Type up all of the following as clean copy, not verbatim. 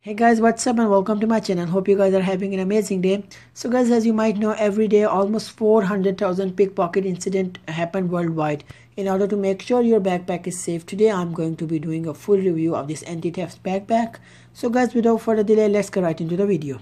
Hey guys, what's up and welcome to my channel. Hope you guys are having an amazing day. So guys, as you might know, every day almost 400,000 pickpocket incident happen worldwide. In order to make sure your backpack is safe, today I'm going to be doing a full review of this anti-theft backpack. So guys, without further delay, let's get right into the video.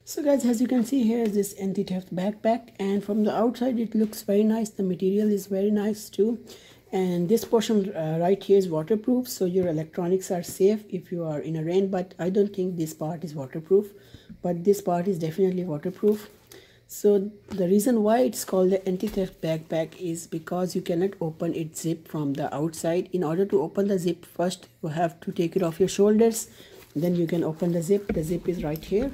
So guys, as you can see, here is this anti-theft backpack, and from the outside it looks very nice. The material is very nice too, and this portion right here is waterproof, so your electronics are safe if you are in a rain. But I don't think this part is waterproof, but this part is definitely waterproof. So the reason why it's called the anti-theft backpack is because you cannot open its zip from the outside. In order to open the zip, first you have to take it off your shoulders, then you can open the zip. The zip is right here,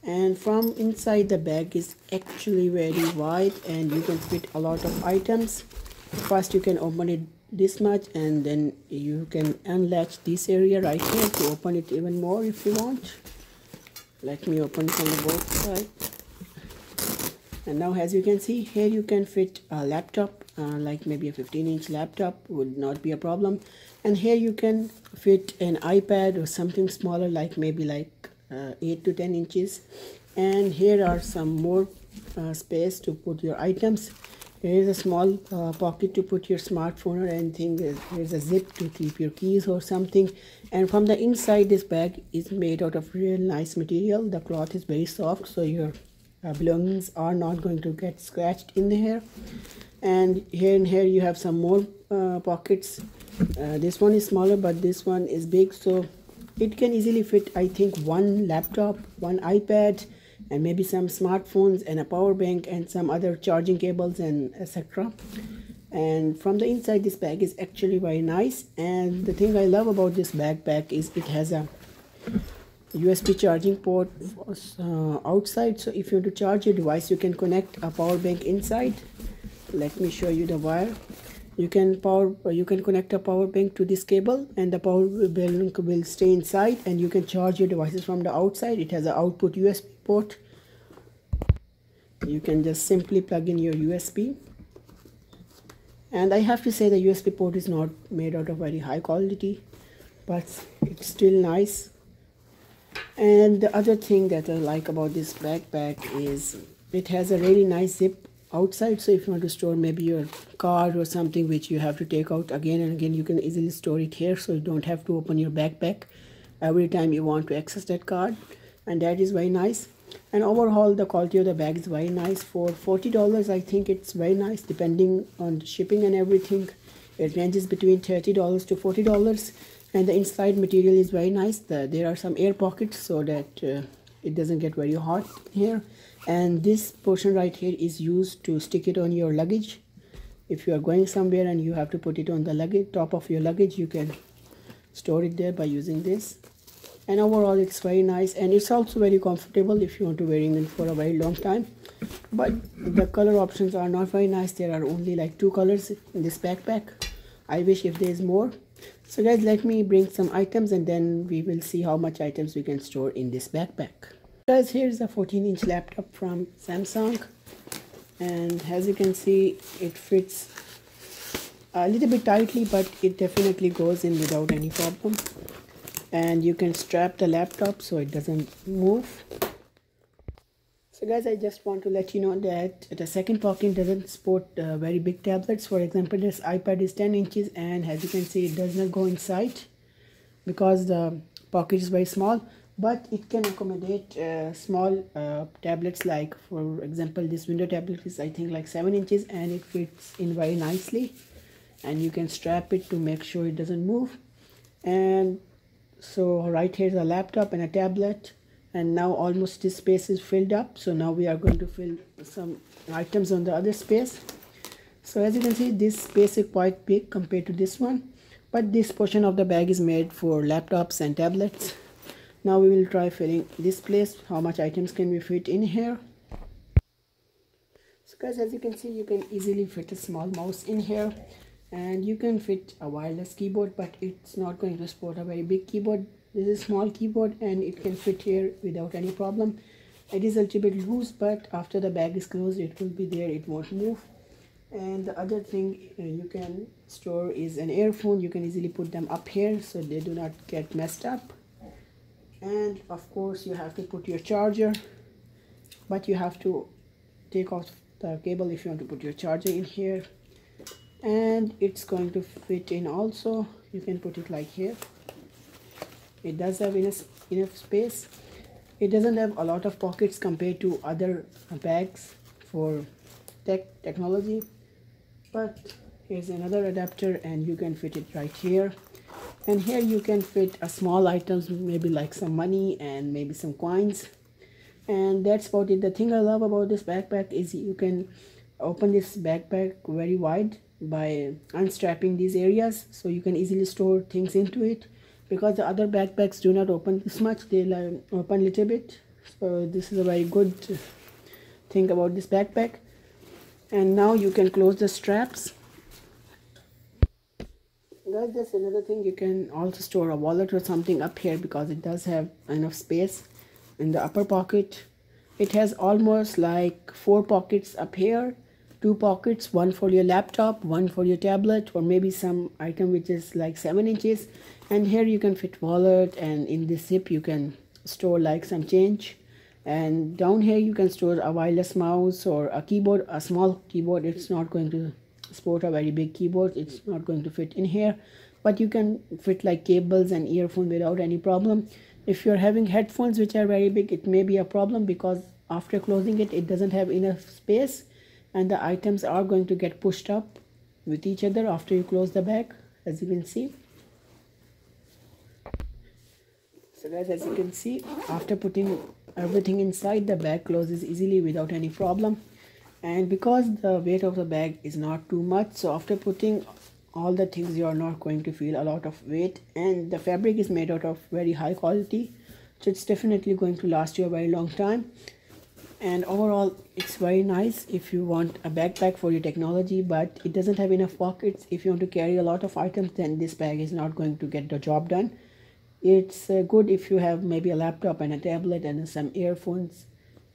and from inside the bag is actually very wide and you can fit a lot of items. First you can open it this much, and then you can unlatch this area right here to open it even more if you want. Let me open from the both sides. And now as you can see here, you can fit a laptop, like maybe a 15-inch laptop would not be a problem. And here you can fit an iPad or something smaller, like maybe like 8 to 10 inches. And here are some more space to put your items. There is a small pocket to put your smartphone or anything. There's a zip to keep your keys or something. And from the inside, this bag is made out of real nice material. The cloth is very soft, so your belongings are not going to get scratched in here. And here you have some more pockets. This one is smaller, but this one is big, so it can easily fit, I think, one laptop, one iPad, and maybe some smartphones and a power bank and some other charging cables and etc. And from the inside, this bag is actually very nice. And the thing I love about this backpack is it has a USB charging port outside, so if you want to charge your device, you can connect a power bank inside. Let me show you the wire. You can connect a power bank to this cable, and the power bank will stay inside, and you can charge your devices from the outside. It has an output USB port. You can just simply plug in your USB. And I have to say the USB port is not made out of very high quality, but it's still nice. And the other thing that I like about this backpack is it has a really nice zip outside, so if you want to store maybe your card or something which you have to take out again and again, you can easily store it here, so you don't have to open your backpack every time you want to access that card. And that is very nice. And overall, the quality of the bag is very nice. For $40, I think it's very nice, depending on the shipping and everything. It ranges between $30 to $40. And the inside material is very nice. There are some air pockets so that it doesn't get very hot here. And this portion right here is used to stick it on your luggage. If you are going somewhere and you have to put it on the luggage, top of your luggage, you can store it there by using this. And overall, it's very nice, and it's also very comfortable if you want to wearing it for a very long time. But the color options are not very nice. There are only like 2 colors in this backpack. I wish if there is more. So guys, let me bring some items and then we will see how much items we can store in this backpack. Guys, here's a 14-inch laptop from Samsung, and as you can see, it fits a little bit tightly, but it definitely goes in without any problem. And you can strap the laptop so it doesn't move. So guys, I just want to let you know that the second pocket doesn't support very big tablets. For example, this iPad is 10 inches, and as you can see, it does not go inside because the pocket is very small. But it can accommodate small tablets, like for example, this window tablet is I think like 7 inches, and it fits in very nicely. And you can strap it to make sure it doesn't move. And so right here is a laptop and a tablet, and now almost this space is filled up. So now we are going to fill some items on the other space. So as you can see, this space is quite big compared to this one, but this portion of the bag is made for laptops and tablets. Now we will try filling this place. How much items can we fit in here? So guys, as you can see, you can easily fit a small mouse in here, and you can fit a wireless keyboard, but it's not going to support a very big keyboard. This is a small keyboard and it can fit here without any problem. It is a little bit loose, but after the bag is closed it will be there, it won't move. And the other thing you can store is an earphone. You can easily put them up here so they do not get messed up. And of course you have to put your charger, but you have to take off the cable if you want to put your charger in here. And it's going to fit in also. You can put it like here. It does have enough space. It doesn't have a lot of pockets compared to other bags for technology, but here's another adapter and you can fit it right here. And here you can fit a small items, maybe like some money and maybe some coins. And that's about it. The thing I love about this backpack is you can open this backpack very wide by unstrapping these areas, so you can easily store things into it, because the other backpacks do not open this much, they open a little bit. So this is a very good thing about this backpack. And now you can close the straps. Guys, that's another thing, you can also store a wallet or something up here because it does have enough space in the upper pocket. It has almost like 4 pockets up here, 2 pockets, one for your laptop, one for your tablet, or maybe some item which is like 7 inches. And here you can fit wallet, and in this zip you can store like some change. And down here you can store a wireless mouse or a keyboard, a small keyboard. It's not going to sport a very big keyboard, it's not going to fit in here, but you can fit like cables and earphone without any problem. If you're having headphones which are very big, it may be a problem because after closing it, it doesn't have enough space and the items are going to get pushed up with each other after you close the bag, as you can see. So guys, as you can see, after putting everything inside, the bag closes easily without any problem. And because the weight of the bag is not too much, so after putting all the things, you are not going to feel a lot of weight. And the fabric is made out of very high quality, so it's definitely going to last you a very long time. And overall, it's very nice if you want a backpack for your technology, but it doesn't have enough pockets. If you want to carry a lot of items, then this bag is not going to get the job done. It's good if you have maybe a laptop and a tablet and some earphones,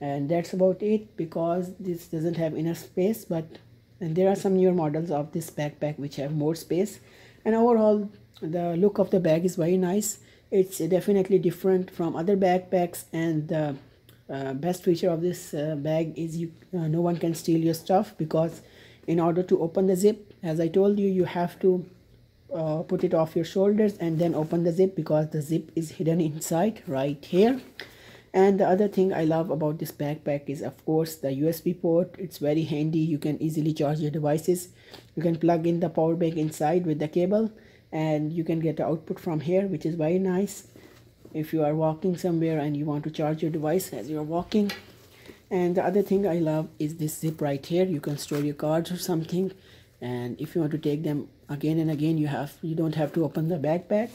and that's about it, because this doesn't have enough space. And there are some newer models of this backpack which have more space. And overall, the look of the bag is very nice. It's definitely different from other backpacks, and the best feature of this bag is no one can steal your stuff, because in order to open the zip, as I told you, you have to put it off your shoulders and then open the zip, because the zip is hidden inside right here. And the other thing I love about this backpack is, of course, the USB port. It's very handy. You can easily charge your devices. You can plug in the power bank inside with the cable, and you can get the output from here, which is very nice if you are walking somewhere and you want to charge your device as you're walking. And the other thing I love is this zip right here. You can store your cards or something, and if you want to take them again and again, you don't have to open the backpack.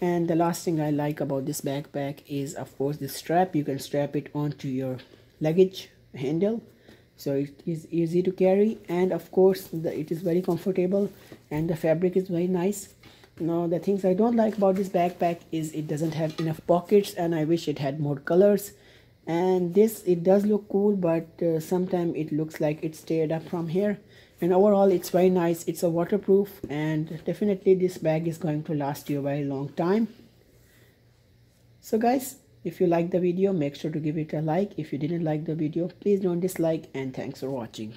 And the last thing I like about this backpack is, of course, this strap. You can strap it onto your luggage handle, so it is easy to carry. And of course, it is very comfortable, and the fabric is very nice. Now, the things I don't like about this backpack is it doesn't have enough pockets, and I wish it had more colors. And it does look cool, but sometimes it looks like it's teared up from here. And overall, it's very nice. It's a waterproof, and definitely this bag is going to last you a very long time. So guys, if you like the video, make sure to give it a like. If you didn't like the video, please don't dislike, and thanks for watching.